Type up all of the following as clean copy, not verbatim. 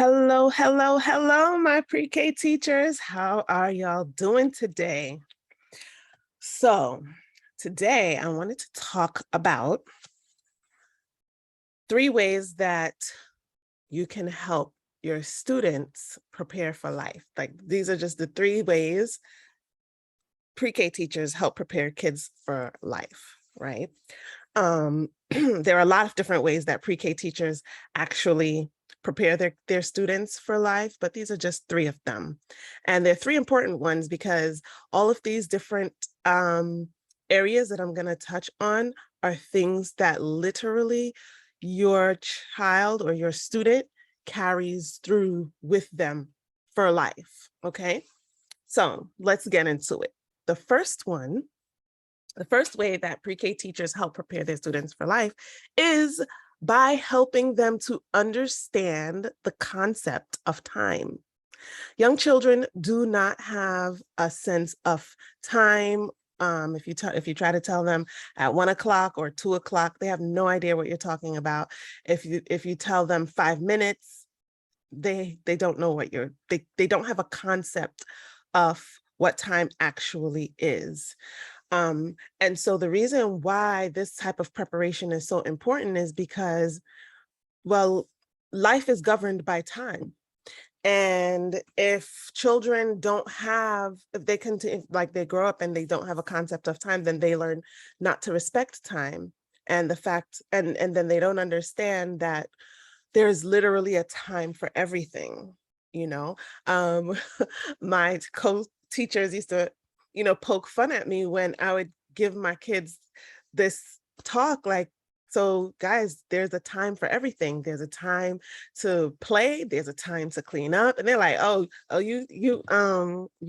Hello, hello, hello, my pre-K teachers. How are y'all doing today? So today I wanted to talk about 3 ways that you can help your students prepare for life. Like these are just the 3 ways pre-K teachers help prepare kids for life, right? There are a lot of different ways that pre-K teachers actually prepare their students for life, but these are just 3 of them. And they're 3 important ones because all of these different areas that I'm going to touch on are things that literally your child or your student carries through with them for life. Okay, so let's get into it. The first way that pre-K teachers help prepare their students for life is by helping them to understand the concept of time. Young children do not have a sense of time. If you try to tell them at 1 o'clock or 2 o'clock, they have no idea what you're talking about. If you tell them 5 minutes, they don't know what they don't have a concept of what time actually is. And so the reason why this type of preparation is so important is because, well, life is governed by time. And if children if they continue, like they grow up and they don't have a concept of time, then they learn not to respect time. And then they don't understand that there's literally a time for everything, you know? Um, my co-teachers used to, poke fun at me when I would give my kids this talk, like, so guys, there's a time for everything. There's a time to play, there's a time to clean up. And they're like, oh, you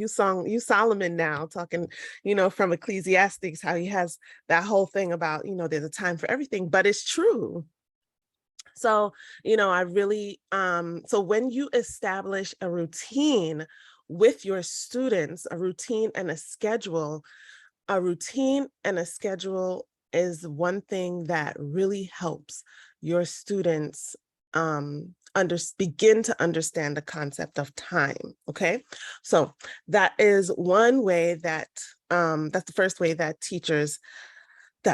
Solomon now talking, from Ecclesiastes, how he has that whole thing about, there's a time for everything, but it's true. So, I really, so when you establish a routine with your students, a routine and a schedule is one thing that really helps your students begin to understand the concept of time. Okay, so that is one way that's the first way that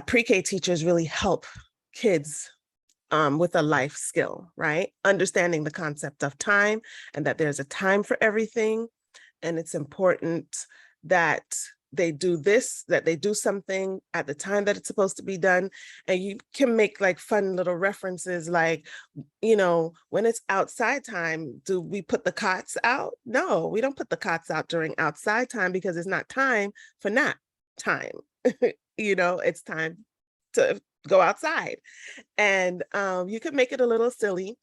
pre-K teachers really help kids with a life skill, right? Understanding the concept of time and that there's a time for everything. And it's important that they do something at the time that it's supposed to be done. And you can make like fun little references like, when it's outside time, do we put the cots out? No, we don't put the cots out during outside time because it's not time for nap time. It's time to go outside. And you can make it a little silly,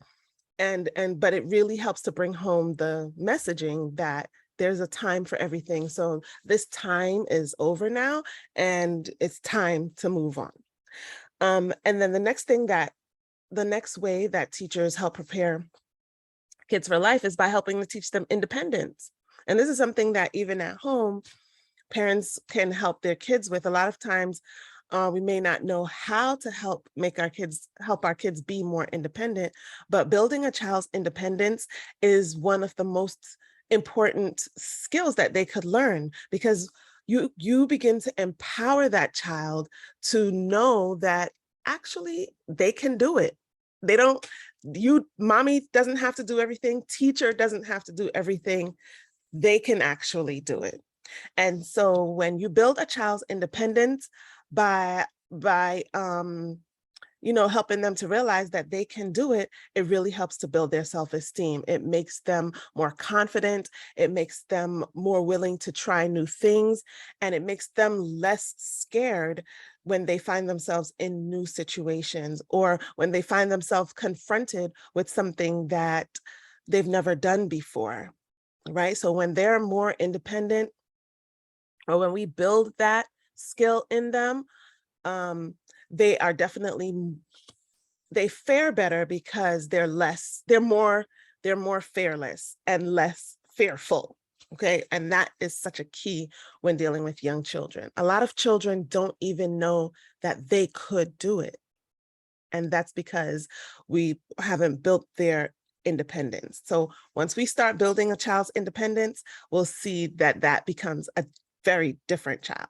but it really helps to bring home the messaging that there's a time for everything. So this time is over now and it's time to move on. And then the next way that teachers help prepare kids for life is by helping to teach them independence. And this is something that even at home, parents can help their kids with. A lot of times we may not know how to help our kids be more independent, but building a child's independence is one of the most important skills that they could learn, because you begin to empower that child to know that actually they can do it. Mommy doesn't have to do everything, teacher doesn't have to do everything. They can actually do it. And so when you build a child's independence by helping them to realize that they can do it, it really helps to build their self-esteem. It makes them more confident. It makes them more willing to try new things, and it makes them less scared when they find themselves in new situations or when they find themselves confronted with something that they've never done before, right? So when they're more independent, or when we build that skill in them, they fare better because they're more fearless and less fearful. Okay. And that is such a key when dealing with young children. A lot of children don't even know that they could do it. And that's because we haven't built their independence. So once we start building a child's independence, we'll see that that becomes a very different child.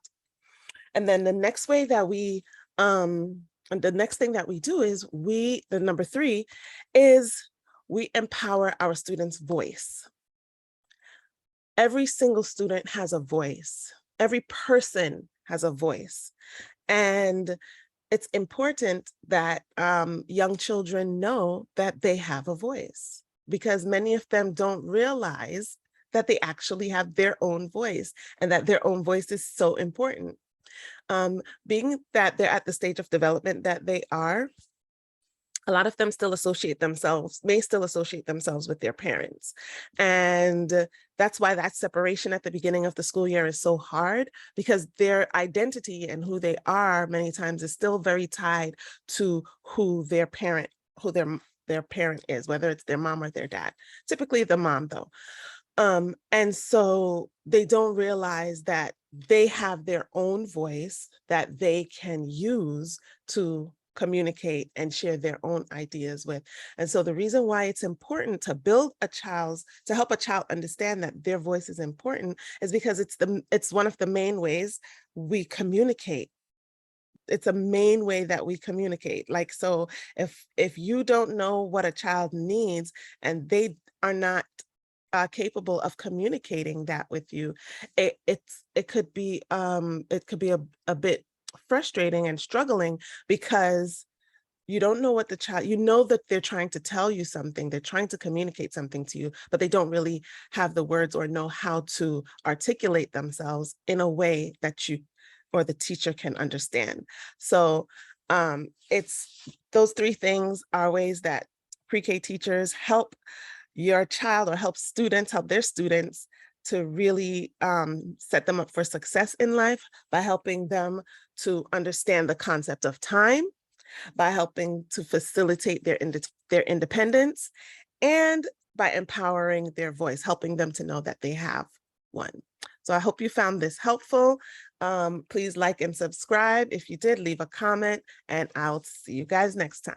And then the next way that and the next thing that we do is the number 3 is we empower our students' voice. Every single student has a voice. Every person has a voice. And it's important that young children know that they have a voice, because many of them don't realize that they actually have their own voice and that their own voice is so important. Being that they're at the stage of development that they are, a lot of them may still associate themselves with their parents. And that's why that separation at the beginning of the school year is so hard, because their identity and who they are many times is still very tied to who their parent is, whether it's their mom or their dad, typically the mom though. And so they don't realize that they have their own voice that they can use to communicate and share their own ideas with. And so the reason why it's important to help a child understand that their voice is important is because it's one of the main ways we communicate. It's a main way that we communicate. Like, so if you don't know what a child needs and they are not capable of communicating that with you, it could be a bit frustrating and struggling, because you don't know what the child, you know that they're trying to tell you something, they're trying to communicate something to you, but they don't really have the words or know how to articulate themselves in a way that you or the teacher can understand. So it's those 3 things are ways that pre-K teachers help your child or help their students to really set them up for success in life by helping them to understand the concept of time, by helping to facilitate their independence, and by empowering their voice, helping them to know that they have one. So I hope you found this helpful. Please like and subscribe. If you did, leave a comment, and I'll see you guys next time.